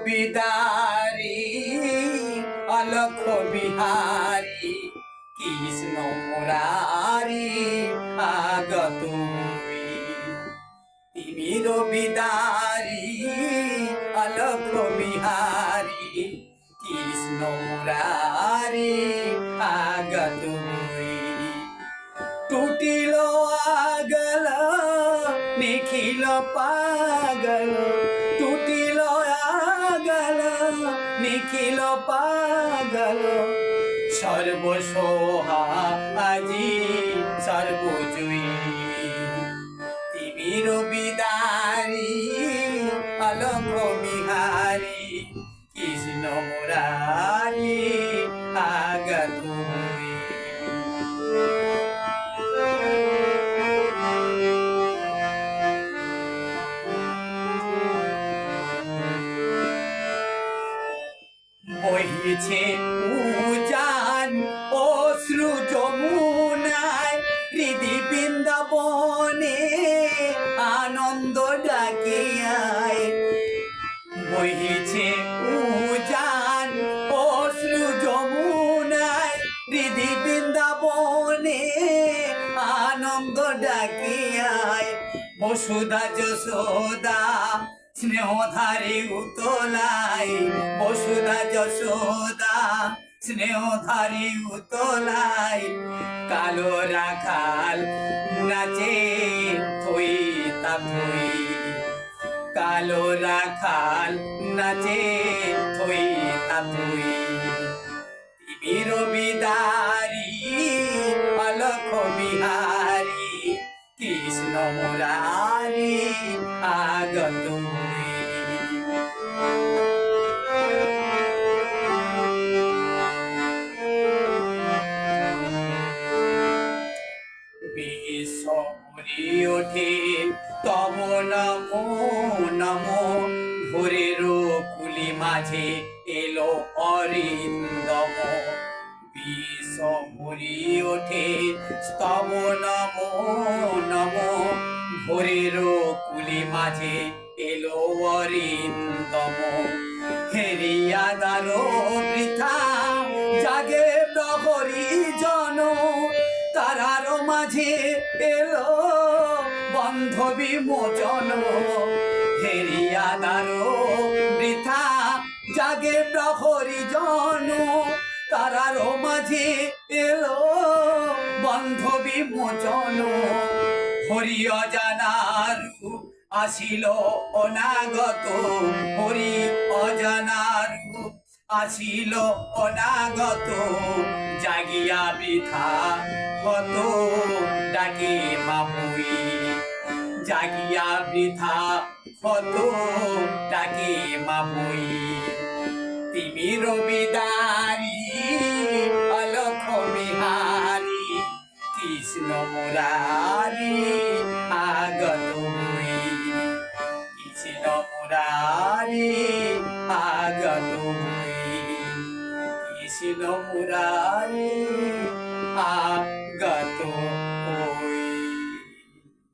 বিদারি অলখ বিহারি কৃষ্ণ মুরারি আগত তিমির বিদারি অলখ বিহারি কৃষ্ণ মুরারি আগত টুটিল আগল নিখিল পাগল টুটিল আগল নিখিল পাগল সর্বসোহা আজি সর্বজয়ী তিমির বিদারি অলখ বিহারি কৃষ্ণ মুরারি আগত বহিছে উজান অশ্রু যমুনায় হৃদি বৃন্দাবনে আনন্দ ডাকে আয় বহিছে উজান অশ্রু যমুনায় হৃদি বৃন্দাবনে আনন্দ ডাকে আয় বসুধা যশোদা স্নেহধারে উতলায় বসুধা যশোদা স্নেহধারে উতলায় কালো রাখাল নাচে থই তা থই কালো রাখাল নাচে থই তা থই তিমির বিদারি অলখ বিহারি কৃষ্ণ মুরারি আগত বিশ্বরি ওঠে তব নমো নমো ভোরের কুলি মাঝে এলো অরিন্দম বিশ্বরি ওঠে স্তব নমো নমো ভোরের কুলি মাঝে এলো অরিন্দম হেরিয়া দারো বৃথা জাগে প্রহরী জন তারার মাঝে এলো বন্ধ বিমোচন হেরিয়া দারো বৃথা জাগে প্রহরী জন তারার মাঝে এলো বন্ধ বিমোচন হরি অজানার রূপ আসিল অনাগত হরি অজানার রূপ আসিল অনাগত জাগিয়া বৃথা কত ডাকে মামুই জাগিয়া বৃথা কত ডাকে মামুই তিমির বিদারি অলখ বিহারি কৃষ্ণ মুরারি